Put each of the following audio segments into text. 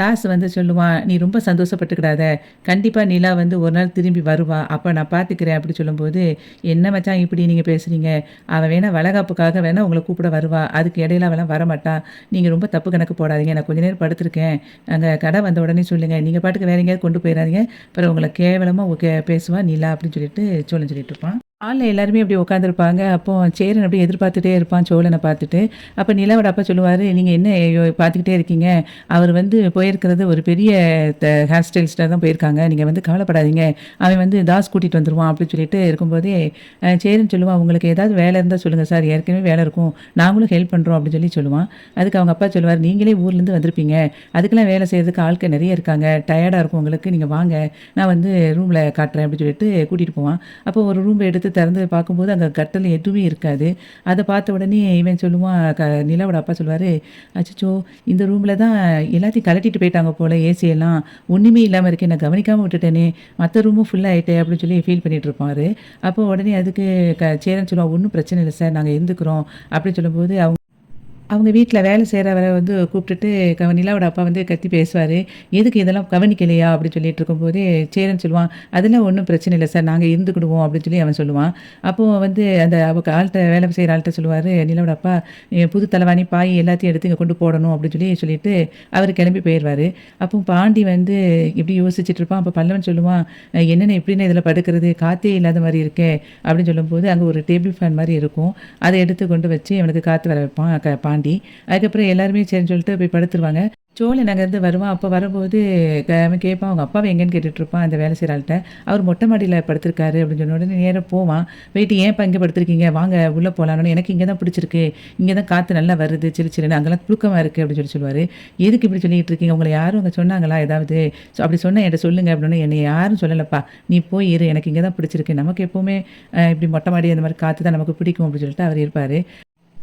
தாஸ் வந்து சொல்லுவான், "நீ ரொம்ப சந்தோஷப்பட்டுக்கிடாத. கண்டிப்பா நிலா வந்து ஒரு நாள் திரும்பி வருவா. அப்ப நான் பார்த்துக்கிறேன்." அப்படி சொல்லும்போது, "என்ன மச்சான் இப்படி நீங்க பேசுறீங்க? அவ வேணா வளகாப்புக்காக வேணா உங்கள கூப்பிட வருவா. அதுக்கு இடையில அவலாம் வரமாட்டா. நீங்க ரொம்ப தப்பு கணக்கு போடாதீங்க. நான் கொஞ்ச நேரம் படுத்துருக்கேன். அங்க கடை வந்த உடனே சொல்லுங்க. நீங்க பாட்டுக்கு வேற எங்கேயாவது கொண்டு போயிறாதீங்க. அப்புறம் உங்கள கேவலமா பேசுவா நிலா." அப்படின்னு சொல்லிட்டு சோழன் சொல்லிட்டு இருப்பான். ஹால்ல எல்லாருமே அப்படி உட்காந்துருப்பாங்க. அப்போ சேரன் அப்படியே எதிர்பார்த்துட்டே இருப்பான் சோழன பார்த்துட்டு. அப்ப நிலாவோட அப்பா சொல்லுவாரு, "நீங்க என்ன பார்த்துக்கிட்டே இருக்கீங்க? அவர் வந்து போயிருக்கிறது ஒரு பெரிய ஹேர் ஸ்டைலிஸ்ட்டா தான் போயிருக்காங்க. நீங்க வந்து கவலைப்படாதீங்க. அவன் வந்து தாஸ் கூட்டிட்டு வந்துருவான்." அப்படின்னு சொல்லிட்டு இருக்கும்போதே, சேரன் சொல்லுவான், "உங்களுக்கு ஏதாவது வேலை இருந்தா சொல்லுங்க சார். ஏற்கனவே வேலை இருக்கும். நாங்களும் ஹெல்ப் பண்றோம்." அப்படின்னு சொல்லி சொல்லுவான். அதுக்கு அவங்க அப்பா சொல்லுவாரு, "நீங்களே ஊர்லேருந்து வந்திருப்பீங்க. அதுக்கெல்லாம் வேலை செய்றதுக்கு ஆட்கள் நெறைய இருக்காங்க. டயர்டா இருக்கும் உங்களுக்கு. நீங்க வாங்க. நான் வந்து ரூம்ல காட்டுறேன்." அப்படின்னு சொல்லிட்டு கூட்டிட்டு போவான். அப்போ ஒரு ரூம் எடுத்து திறந்து பார்க்கும்போது, அங்க கட்டில் எதுவுமே இருக்காது. அத பார்த்த உடனே இவன் சொல்லுவான், நிலாவோட அப்பா சொல்லுவாரு, "அச்சச்சோ! இந்த ரூம்ல தான் எல்லாத்தையும் கழட்டிட்டு போயிட்டாங்க போல ஏசி எல்லாம். ஒண்ணுமே இல்லாம இருக்கே! நான் கவனிக்காம விட்டுட்டேனே! மத்த ரூமும் ஃபுல் ஆயிட்டே!" அப்படின்னு சொல்லி ஃபீல் பண்ணிட்டு இருப்பாரு. அப்போ உடனே அதுக்கு சேரன் சொல்லுவான், "ஒண்ணும் பிரச்சனை இல்ல சார். நாங்க இருந்துக்கிறோம்." அப்படின்னு சொல்லும்போது அவங்க வீட்ல வேலை செய்றவர வந்து கூப்பிட்டுட்டு நிலாவோட அப்பா வந்து கத்தி பேசுவாரு. "எதுக்கு இதெல்லாம் கவனிக்கலையா?" அப்படின்னு சொல்லிட்டு இருக்கும்போதே, சேரன் சொல்லுவான், "அதெல்லாம் ஒண்ணும் பிரச்சனை இல்ல சார். நாங்க இருந்துக்கிடுவோம்." அப்படின்னு சொல்லி அவன் சொல்லுவான். அப்போ வந்து அந்த வேலை செய்ற ஆள்ட்ட சொல்லுவாரு நிலாவோட அப்பா, புது தலவாணி, பாய் எல்லாத்தையும் எடுத்து இங்க கொண்டு போடணும்." அப்படின்னு சொல்லிட்டு அவரு கிளம்பி போயிருவாரு. அப்போ பாண்டி வந்து இப்படி யோசிச்சுட்டு இருப்பான். அப்ப பல்லவன் சொல்லுவான், "என்னண்ணே இப்படிண்ணே இதில படுக்கிறது? காத்தே இல்லாத மாரி இருக்கே." அப்படின்னு சொல்லும்போது, அங்க ஒரு டேபிள் ஃபேன் மாரி இருக்கும். அத எடுத்து கொண்டு வச்சு அவனுக்கு காத்து வர வைப்பான் பாண்டி. அதுக்கப்புறம் எல்லாருமே சரின்னு சொல்லிட்டு போய் படுத்துருவாங்க. சோழன் அங்கேருந்து வருவான். அப்ப வரும்போது அவன் கேட்பான், அவங்க அப்பாவ எங்கேன்னு கேட்டுட்டுருப்பான் அந்த வேலை செய்ற ஆள்ட்ட. அவர் மொட்டை மாடியில படுத்திருக்காரு அப்படின்னு சொன்ன உடனே நேரா போவான். போயிட்டு ஏன்ப்பா இங்க படுத்திருக்கீங்க? வாங்க உள்ள போலான்னோனே, எனக்கு இங்க தான் பிடிச்சிருக்கு. இங்க தான் காத்து நல்லா வருது சிலு சிலுன்னு. அங்கலாம் புழுக்கமா இருக்கு அப்படின்னு சொல்லுவாரு. எதுக்கு இப்படி சொல்லிட்டு இருக்கீங்க? உங்கள யாரும் அங்க சொன்னாங்களா ஏதாவது? அப்படி சொன்னா என்ட்ட சொல்லுங்க அப்படின்னோனே, என்னைய யாரும் சொல்லலப்பா. நீ போய் இரு. எனக்கு இங்க தான் பிடிச்சிருக்கு. நமக்கு எப்பவுமே இப்படி மொட்டை மாடி அந்த மாரி காத்து தான் நமக்கு பிடிக்கும் அப்படின்னு சொல்லிட்டு அவர் இருப்பாரு.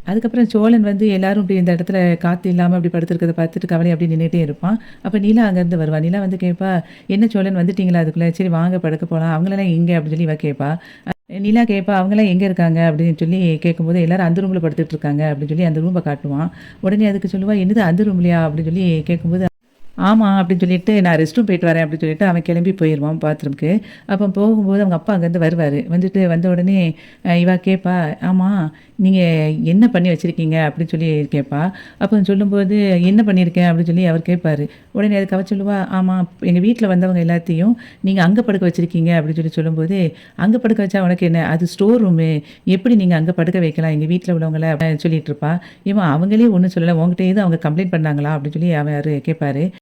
அதுக்கப்புறம் சோழன் வந்து எல்லாரும் இப்படி இந்த இடத்துல காத்து இல்லாம இப்படி படுத்துருக்கிறத பார்த்துட்டு கவலையா அப்படியே நின்னுட்டே இருப்பான். அப்ப நிலா அங்கேருந்து வருவா. நிலா வந்து கேட்பா, "என்ன சோழன் வந்துட்டீங்களா அதுக்குள்ள? சரி வாங்க படுக்க போலாம். அவங்களலாம் எங்க?" அப்படின்னு சொல்லி இவ கேட்பா. நிலா கேட்பா, "அவங்கலாம் எங்க இருக்காங்க?" அப்படின்னு சொல்லி கேட்கும்போது, "எல்லாரும் அந்த ரூம்ல படுத்துட்டு இருக்காங்க." அப்படின்னு சொல்லி அந்த ரூம காட்டுவான். உடனே அதுக்கு சொல்லுவா, "என்னது அந்த ரூம்லயா?" அப்படின்னு சொல்லி கேட்கும்போது, "ஆமா." அப்படின்னு சொல்லிட்டு, "நான் ரெஸ்ட் ரூம் போயிட்டு வரேன்." அப்படின்னு சொல்லிட்டு அவன் கிளம்பி போயிருவான் பாத்ரூம்க்கு. அப்போ போகும்போது அவங்க அப்பா அங்கேருந்து வருவாரு. வந்துட்டு வந்த உடனே இவ கேட்பா, "ஆமா, நீங்க என்ன பண்ணி வச்சிருக்கீங்க?" அப்படின்னு சொல்லி கேட்பா. அப்போ சொல்லும்போது, "என்ன பண்ணியிருக்கேன்?" அப்படின்னு சொல்லி அவர் கேட்பாரு. உடனே அதுக்கு அவ சொல்லுவா, "ஆமா, எங்க வீட்ல வந்தவங்க எல்லாத்தையும் நீங்க அங்க படுக்க வச்சிருக்கீங்க." அப்படின்னு சொல்லும்போது, "அங்க படுக்க வச்சா உனக்கு என்ன? அது ஸ்டோர் ரூமு. எப்படி நீங்க அங்க படுக்க வைக்கலாம் எங்க வீட்ல உள்ளவங்கள?" சொல்லிட்டு இருப்பா. "ஏம்மா அவங்களே ஒண்ணும் சொல்லல. உன்கிட்ட எதுவும் அவங்க கம்ப்ளைண்ட் பண்ணாங்களா?" அப்படின்னு சொல்லி அவரு கேட்பாரு.